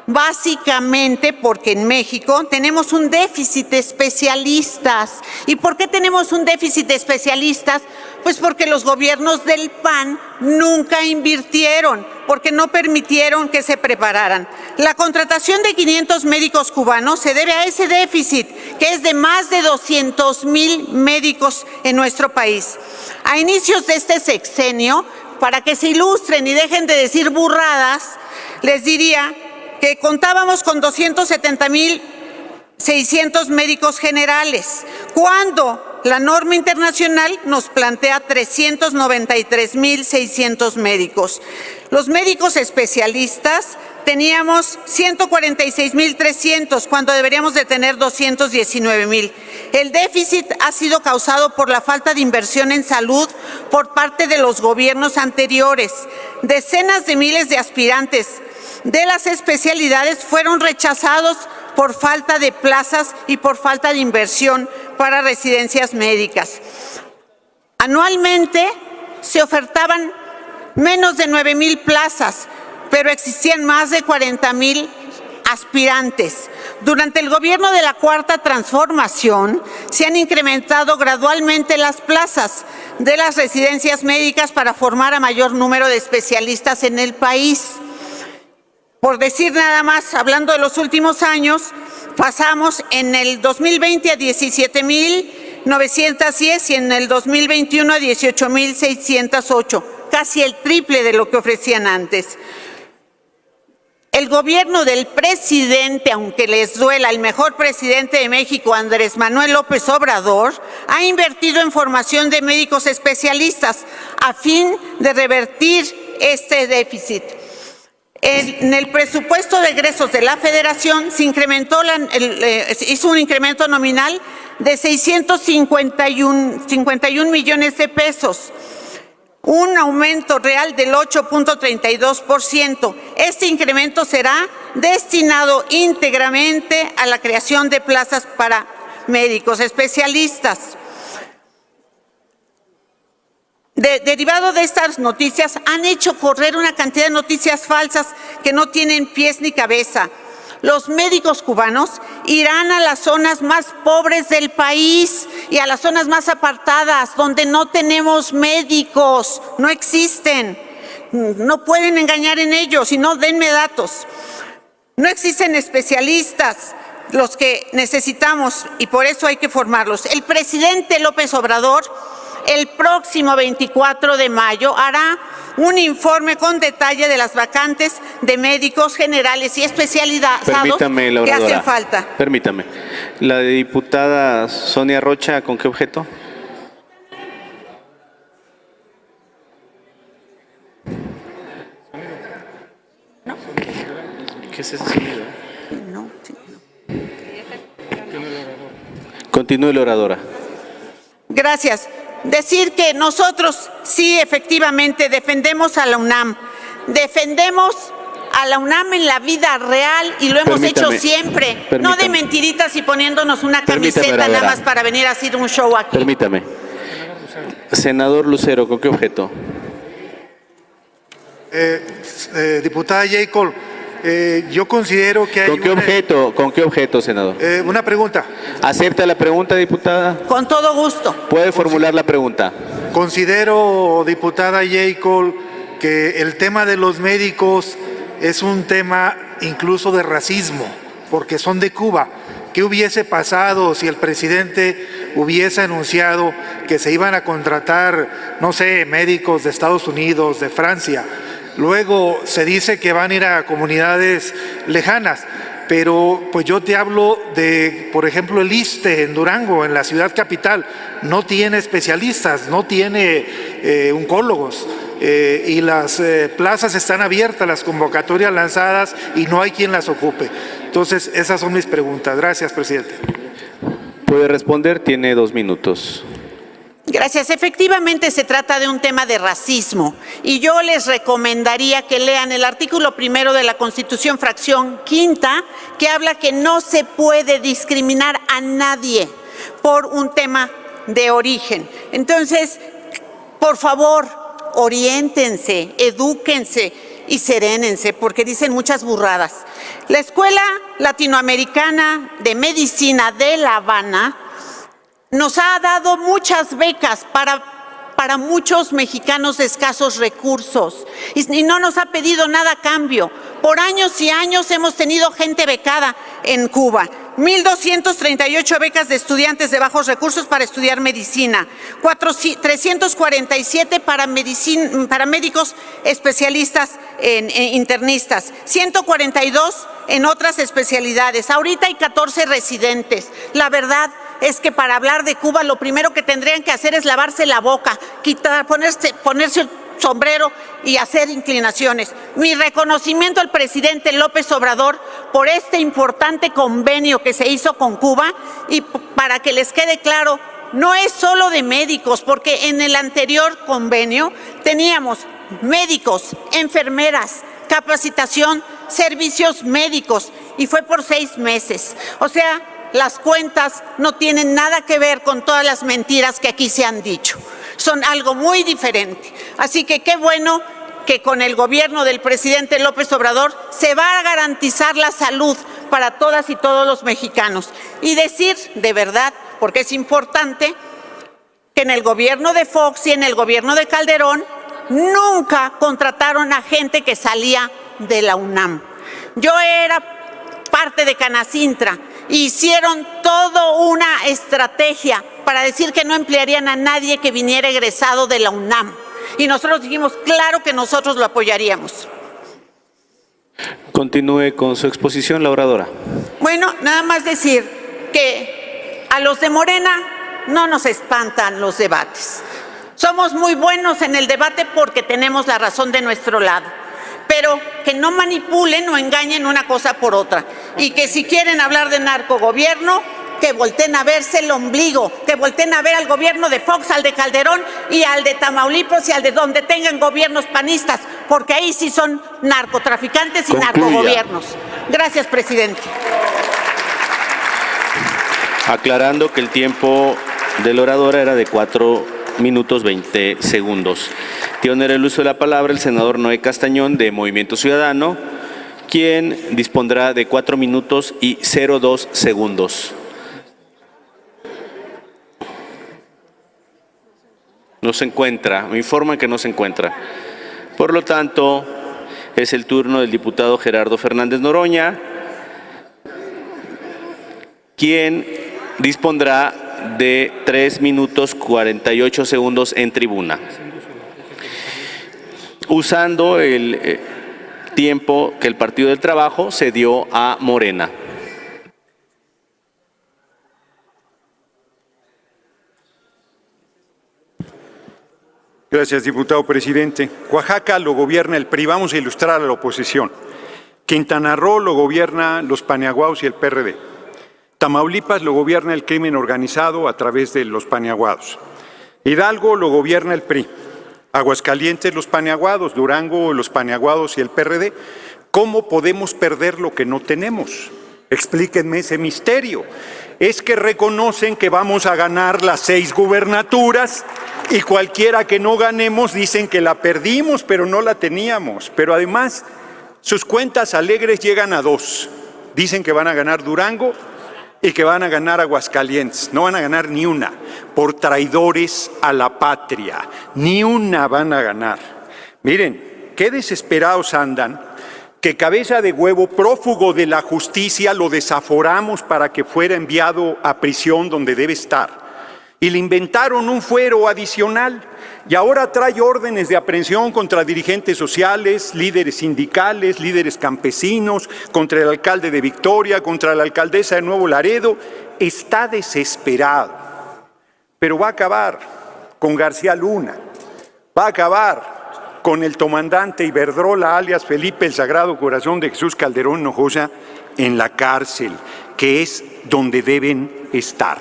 básicamente porque en México tenemos un déficit de especialistas. ¿Y por qué tenemos un déficit de especialistas? Pues porque los gobiernos del PAN nunca invirtieron, porque no permitieron que se prepararan. La contratación de 500 médicos cubanos se debe a ese déficit que es de más de 200,000 médicos en nuestro país. A inicios de este sexenio, para que se ilustren y dejen de decir burradas, les diría que contábamos con 270,600 médicos generales, cuando la norma internacional nos plantea 393,600 médicos. Los médicos especialistas teníamos 146,300 cuando deberíamos de tener 219,000. El déficit ha sido causado por la falta de inversión en salud por parte de los gobiernos anteriores. Decenas de miles de aspirantes de las especialidades fueron rechazados por falta de plazas y por falta de inversión para residencias médicas. Anualmente se ofertaban menos de 9,000 plazas, pero existían más de 40,000 aspirantes. Durante el gobierno de la Cuarta Transformación se han incrementado gradualmente las plazas de las residencias médicas para formar a mayor número de especialistas en el país. Por decir nada más, hablando de los últimos años, pasamos en el 2020 a 17,910 y en el 2021 a 18,608, casi el triple de lo que ofrecían antes. El gobierno del presidente, aunque les duela, el mejor presidente de México, Andrés Manuel López Obrador, ha invertido en formación de médicos especialistas a fin de revertir este déficit. En el presupuesto de egresos de la Federación se incrementó hizo un incremento nominal de 651 millones de pesos, un aumento real del 8.32%. Este incremento será destinado íntegramente a la creación de plazas para médicos especialistas. Derivado de estas noticias, han hecho correr una cantidad de noticias falsas que no tienen pies ni cabeza. Los médicos cubanos irán a las zonas más pobres del país y a las zonas más apartadas, donde no tenemos médicos, no existen. No pueden engañar en ello, si no, denme datos. No existen especialistas, los que necesitamos, y por eso hay que formarlos. El presidente López Obrador, el próximo 24 de mayo, hará un informe con detalle de las vacantes de médicos generales y especializados que hacen falta. Permítame. La diputada Sonia Rocha, ¿con qué objeto? ¿No? ¿Qué es ese sonido? No, sí, no. Continúe la oradora. Gracias. Decir que nosotros sí efectivamente defendemos a la UNAM. Defendemos a la UNAM en la vida real y lo hemos hecho siempre. No de mentiritas y poniéndonos una camiseta nada más para venir a hacer un show aquí. Permítame. Senador Lucero, ¿con qué objeto? Diputada Jacob, yo considero que hay ¿Con qué objeto, senador? una pregunta. ¿Acepta la pregunta, diputada? Con todo gusto. Puede formular la pregunta. Considero, diputada Jacob, que el tema de los médicos es un tema incluso de racismo, porque son de Cuba. ¿Qué hubiese pasado si el presidente hubiese anunciado que se iban a contratar, no sé, médicos de Estados Unidos, de Francia? Luego se dice que van a ir a comunidades lejanas, pero pues yo te hablo de, por ejemplo, el ISSSTE en Durango, en la ciudad capital, no tiene especialistas, no tiene oncólogos, y las plazas están abiertas, las convocatorias lanzadas y no hay quien las ocupe. Entonces, esas son mis preguntas. Gracias, presidente. Puede responder, tiene 2 minutos. Gracias. Efectivamente se trata de un tema de racismo y yo les recomendaría que lean el artículo 1 de la Constitución, fracción 5ª, que habla que no se puede discriminar a nadie por un tema de origen. Entonces, por favor, oriéntense, edúquense y serénense, porque dicen muchas burradas. La Escuela Latinoamericana de Medicina de La Habana nos ha dado muchas becas para muchos mexicanos de escasos recursos y no nos ha pedido nada a cambio. Por años y años hemos tenido gente becada en Cuba. 1,238 becas de estudiantes de bajos recursos para estudiar medicina, 347 para médicos especialistas internistas, 142 en otras especialidades. Ahorita hay 14 residentes. La verdad es que para hablar de Cuba lo primero que tendrían que hacer es lavarse la boca, ponerse el sombrero y hacer inclinaciones. Mi reconocimiento al presidente López Obrador por este importante convenio que se hizo con Cuba, y para que les quede claro, no es solo de médicos, porque en el anterior convenio teníamos médicos, enfermeras, capacitación, servicios médicos, y fue por 6 meses. O sea, las cuentas no tienen nada que ver con todas las mentiras que aquí se han dicho. Son algo muy diferente. Así que qué bueno que con el gobierno del presidente López Obrador se va a garantizar la salud para todas y todos los mexicanos. Y decir de verdad, porque es importante, que en el gobierno de Fox y en el gobierno de Calderón nunca contrataron a gente que salía de la UNAM. Yo era parte de Canacintra. Hicieron toda una estrategia para decir que no emplearían a nadie que viniera egresado de la UNAM. Y nosotros dijimos, claro que nosotros lo apoyaríamos. Continúe con su exposición, la oradora. Bueno, nada más decir que a los de Morena no nos espantan los debates. Somos muy buenos en el debate porque tenemos la razón de nuestro lado. Pero que no manipulen o engañen una cosa por otra. Y que si quieren hablar de narcogobierno, que volteen a verse el ombligo, que volteen a ver al gobierno de Fox, al de Calderón y al de Tamaulipas y al de donde tengan gobiernos panistas, porque ahí sí son narcotraficantes y narcogobiernos. Gracias, presidente. Aclarando que el tiempo de la oradora era de 4 minutos 20 segundos. Tiene el uso de la palabra el senador Noé Castañón de Movimiento Ciudadano, quien dispondrá de 4 minutos y 02 segundos. No se encuentra, me informan que no se encuentra. Por lo tanto, es el turno del diputado Gerardo Fernández Noroña, quien dispondrá de 3 minutos 48 segundos en tribuna, usando el tiempo que el Partido del Trabajo cedió a Morena. Gracias, diputado presidente. Oaxaca lo gobierna el PRI. Vamos a ilustrar a la oposición. Quintana Roo lo gobierna los Paniaguados y el PRD. Tamaulipas lo gobierna el crimen organizado a través de los Paniaguados. Hidalgo lo gobierna el PRI. Aguascalientes los Paniaguados, Durango los Paniaguados y el PRD. ¿Cómo podemos perder lo que no tenemos? Explíquenme ese misterio. Es que reconocen que vamos a ganar las 6 gubernaturas y cualquiera que no ganemos dicen que la perdimos, pero no la teníamos. Pero además, sus cuentas alegres llegan a 2. Dicen que van a ganar Durango y que van a ganar Aguascalientes. No van a ganar ni una, por traidores a la patria. Ni una van a ganar. Miren, qué desesperados andan, que cabeza de huevo, prófugo de la justicia, lo desaforamos para que fuera enviado a prisión donde debe estar. Y le inventaron un fuero adicional y ahora trae órdenes de aprehensión contra dirigentes sociales, líderes sindicales, líderes campesinos, contra el alcalde de Victoria, contra la alcaldesa de Nuevo Laredo. Está desesperado, pero va a acabar con García Luna, va a acabar con el comandante Iberdrola, alias Felipe el Sagrado Corazón de Jesús Calderón Hinojosa, en la cárcel, que es donde deben estar.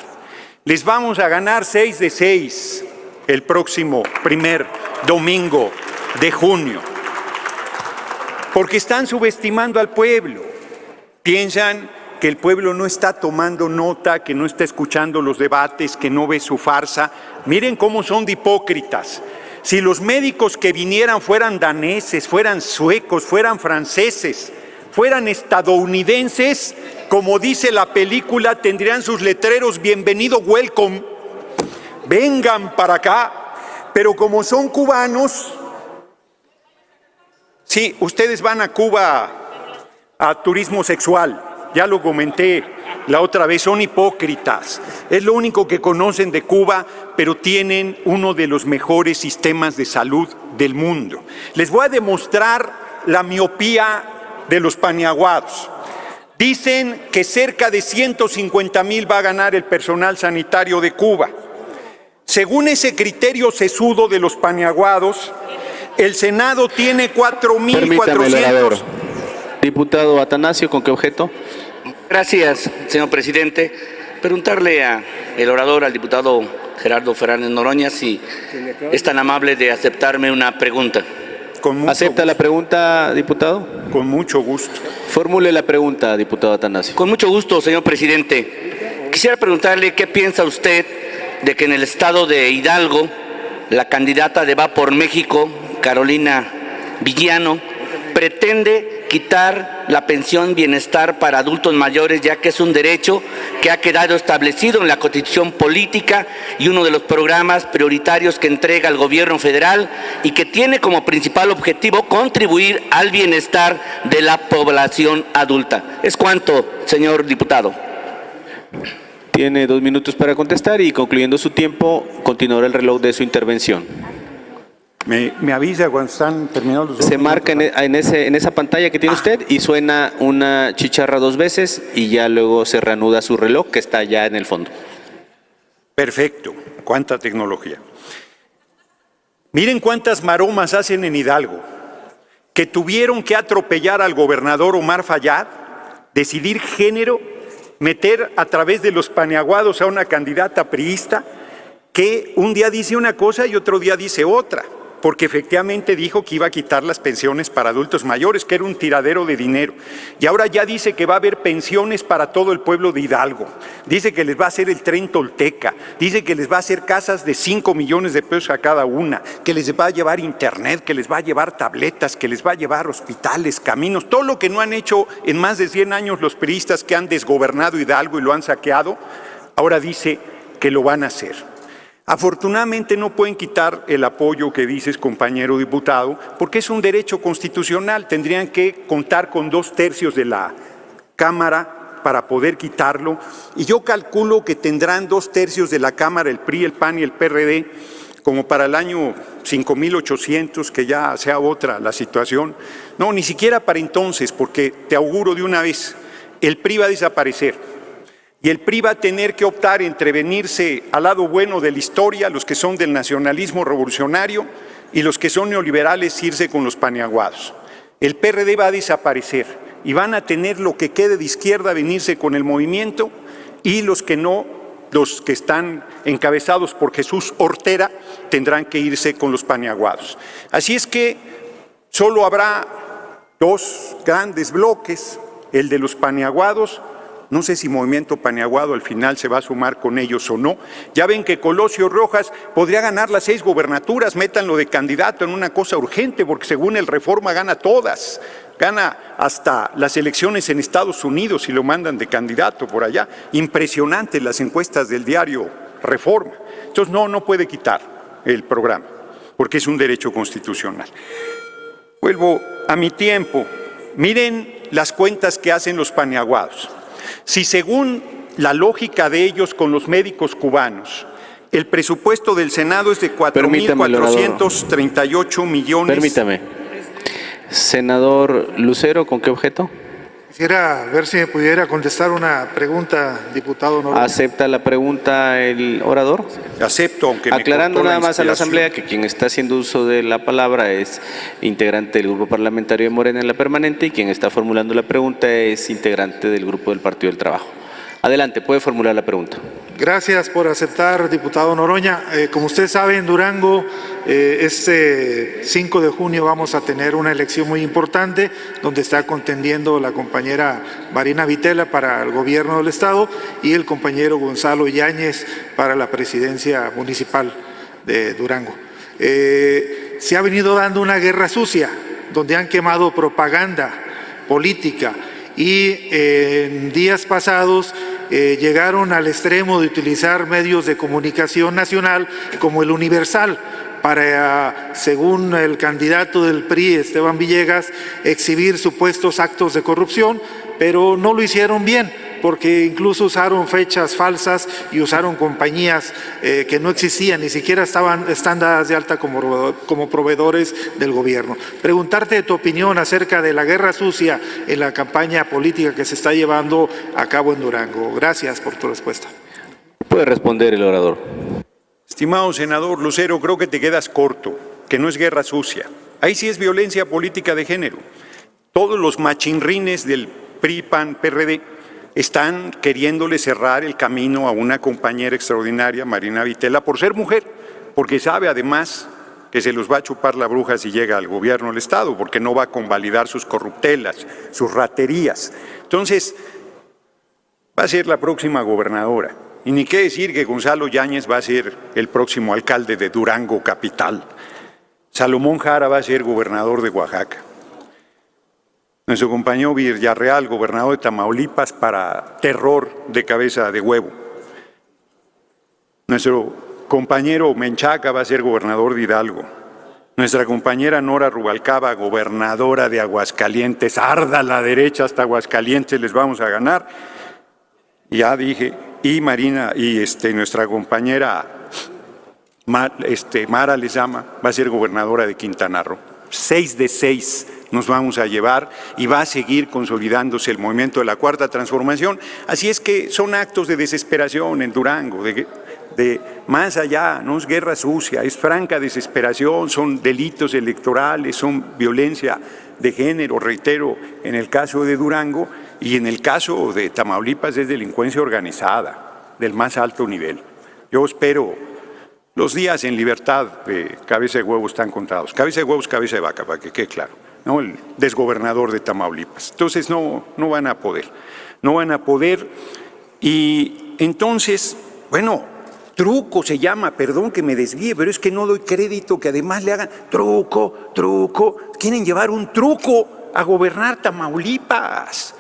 Les vamos a ganar 6 de 6 el próximo primer domingo de junio, porque están subestimando al pueblo. Piensan que el pueblo no está tomando nota, que no está escuchando los debates, que no ve su farsa. Miren cómo son de hipócritas. Si los médicos que vinieran fueran daneses, fueran suecos, fueran franceses, fueran estadounidenses, como dice la película, tendrían sus letreros bienvenido, welcome, vengan para acá. Pero como son cubanos, sí, ustedes van a Cuba a turismo sexual, ya lo comenté la otra vez, son hipócritas. Es lo único que conocen de Cuba, pero tienen uno de los mejores sistemas de salud del mundo. Les voy a demostrar la miopía de los paniaguados. Dicen que cerca de 150,000 va a ganar el personal sanitario de Cuba. Según ese criterio sesudo de los paniaguados, el Senado tiene 4,400. Diputado Atanasio, ¿con qué objeto? Gracias, señor presidente. Preguntarle al orador, al diputado Gerardo Fernández Noroña, si es tan amable de aceptarme una pregunta. ¿Acepta la pregunta, diputado? Con mucho gusto. Formule la pregunta, diputado Atanasio. Con mucho gusto, señor presidente. Quisiera preguntarle qué piensa usted de que en el estado de Hidalgo, la candidata de Va por México, Carolina Villano, pretende quitar la pensión bienestar para adultos mayores, ya que es un derecho que ha quedado establecido en la Constitución política y uno de los programas prioritarios que entrega el gobierno federal y que tiene como principal objetivo contribuir al bienestar de la población adulta. ¿Es cuánto, señor diputado? Tiene 2 minutos para contestar y, concluyendo su tiempo, continuará el reloj de su intervención. Me avisa cuando están terminados los 2 Se minutos. marca en esa pantalla que tiene usted y suena una chicharra 2 veces y ya luego se reanuda su reloj que está ya en el fondo. Perfecto. Cuánta tecnología. Miren cuántas maromas hacen en Hidalgo, que tuvieron que atropellar al gobernador Omar Fayad, decidir género, meter a través de los paniaguados a una candidata priista que un día dice una cosa y otro día dice otra, porque efectivamente dijo que iba a quitar las pensiones para adultos mayores, que era un tiradero de dinero. Y ahora ya dice que va a haber pensiones para todo el pueblo de Hidalgo. Dice que les va a hacer el tren Tolteca, dice que les va a hacer casas de 5 millones de pesos a cada una, que les va a llevar internet, que les va a llevar tabletas, que les va a llevar hospitales, caminos, todo lo que no han hecho en más de 100 años los priistas que han desgobernado Hidalgo y lo han saqueado, ahora dice que lo van a hacer. Afortunadamente no pueden quitar el apoyo que dices, compañero diputado, porque es un derecho constitucional. Tendrían que contar con 2/3 de la Cámara para poder quitarlo. Y yo calculo que tendrán 2/3 de la Cámara el PRI, el PAN y el PRD, como para el año 5,800, que ya sea otra la situación. No, ni siquiera para entonces, porque te auguro de una vez, el PRI va a desaparecer. Y el PRI va a tener que optar entre venirse al lado bueno de la historia, los que son del nacionalismo revolucionario, y los que son neoliberales irse con los paniaguados. El PRD va a desaparecer y van a tener lo que quede de izquierda venirse con el movimiento, y los que no, los que están encabezados por Jesús Ortera, tendrán que irse con los paniaguados. Así es que solo habrá 2 grandes bloques, el de los paniaguados. No sé si Movimiento Paniaguado al final se va a sumar con ellos o no. Ya ven que Colosio Rojas podría ganar las 6 gobernaturas, métanlo de candidato en una cosa urgente, porque según el Reforma gana todas, gana hasta las elecciones en Estados Unidos y lo mandan de candidato por allá. Impresionantes las encuestas del diario Reforma. Entonces no puede quitar el programa, porque es un derecho constitucional. Vuelvo a mi tiempo. Miren las cuentas que hacen los paniaguados. Si según la lógica de ellos con los médicos cubanos, el presupuesto del Senado es de 4,438 millones. Permítame. Senador Lucero, ¿con qué objeto? Quisiera ver si me pudiera contestar una pregunta, diputado Noroña. ¿Acepta la pregunta el orador? Acepto, aunque me aclarando cortó la nada más a la inspiración. Asamblea que quien está haciendo uso de la palabra es integrante del Grupo Parlamentario de Morena en la permanente y quien está formulando la pregunta es integrante del Grupo del Partido del Trabajo. Adelante, puede formular la pregunta. Gracias por aceptar, diputado Noroña. Como usted sabe, en Durango, este 5 de junio vamos a tener una elección muy importante donde está contendiendo la compañera Marina Vitela para el gobierno del Estado y el compañero Gonzalo Yáñez para la presidencia municipal de Durango. Se ha venido dando una guerra sucia donde han quemado propaganda política y en días pasados llegaron al extremo de utilizar medios de comunicación nacional como el Universal para, según el candidato del PRI, Esteban Villegas, exhibir supuestos actos de corrupción, pero no lo hicieron bien, porque incluso usaron fechas falsas y usaron compañías que no existían, ni siquiera están dadas de alta como proveedores del gobierno. Preguntarte tu opinión acerca de la guerra sucia en la campaña política que se está llevando a cabo en Durango. Gracias por tu respuesta. Puede responder el orador. Estimado senador Lucero, creo que te quedas corto, que no es guerra sucia. Ahí sí es violencia política de género. Todos los machinrines del PRI, PAN, PRD están queriéndole cerrar el camino a una compañera extraordinaria, Marina Vitela, por ser mujer, porque sabe además que se los va a chupar la bruja si llega al gobierno del Estado, porque no va a convalidar sus corruptelas, sus raterías. Entonces, va a ser la próxima gobernadora. Y ni qué decir que Gonzalo Yáñez va a ser el próximo alcalde de Durango capital. Salomón Jara va a ser gobernador de Oaxaca. Nuestro compañero Villarreal, gobernador de Tamaulipas, para terror de cabeza de huevo. Nuestro compañero Menchaca va a ser gobernador de Hidalgo. Nuestra compañera Nora Rubalcaba, gobernadora de Aguascalientes. Arda la derecha hasta Aguascalientes, les vamos a ganar. Ya dije, y Marina, y nuestra compañera Mara Lezama va a ser gobernadora de Quintana Roo. 6 de 6 nos vamos a llevar y va a seguir consolidándose el movimiento de la Cuarta Transformación. Así es que son actos de desesperación en Durango, de más allá, no es guerra sucia, es franca desesperación, son delitos electorales, son violencia de género, reitero, en el caso de Durango, y en el caso de Tamaulipas es delincuencia organizada, del más alto nivel. Yo espero, los días en libertad de cabeza de huevo están contados. Cabeza de huevo es cabeza de vaca, para que quede claro, ¿no? El desgobernador de Tamaulipas. Entonces no van a poder, no van a poder. Y entonces, bueno, truco se llama, perdón que me desvíe, pero es que no doy crédito que además le hagan truco. Quieren llevar un truco a gobernar Tamaulipas.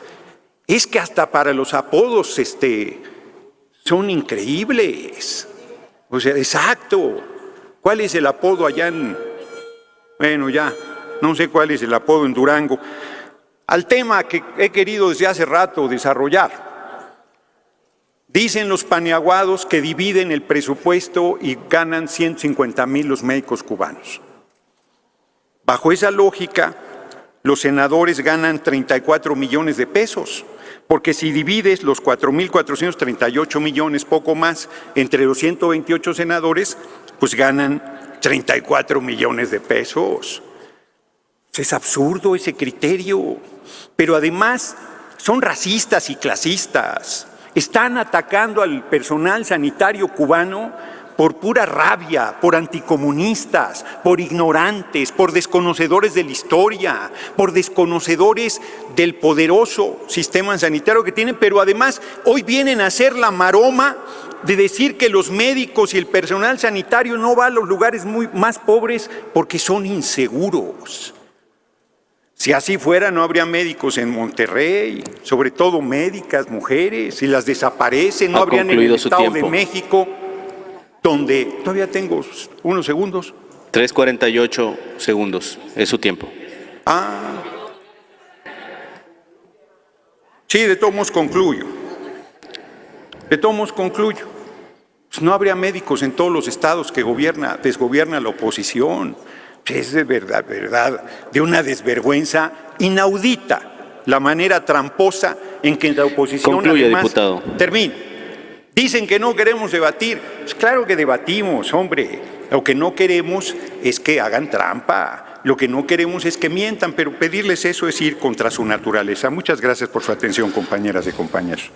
Es que hasta para los apodos son increíbles. O sea, exacto. ¿Cuál es el apodo allá en... Bueno, ya, no sé cuál es el apodo en Durango. Al tema que he querido desde hace rato desarrollar. Dicen los paniaguados que dividen el presupuesto y ganan 150,000 los médicos cubanos. Bajo esa lógica, los senadores ganan 34 millones de pesos. Porque si divides los 4,438 millones, poco más, entre los 128 senadores, pues ganan 34 millones de pesos. Es absurdo ese criterio. Pero además son racistas y clasistas. Están atacando al personal sanitario cubano por pura rabia, por anticomunistas, por ignorantes, por desconocedores de la historia, por desconocedores del poderoso sistema sanitario que tienen, pero además hoy vienen a hacer la maroma de decir que los médicos y el personal sanitario no va a los lugares más pobres porque son inseguros. Si así fuera, no habría médicos en Monterrey, sobre todo médicas, mujeres, si las desaparecen, no habrían en el Estado de México, donde todavía tengo unos segundos. 3:48 segundos, es su tiempo. Sí, de todos modos concluyo. Pues no habría médicos en todos los estados que desgobierna la oposición. Es de verdad, de una desvergüenza inaudita la manera tramposa en que la oposición... Concluye, además, diputado. Termino. Dicen que no queremos debatir. Pues claro que debatimos, hombre. Lo que no queremos es que hagan trampa. Lo que no queremos es que mientan, pero pedirles eso es ir contra su naturaleza. Muchas gracias por su atención, compañeras y compañeros.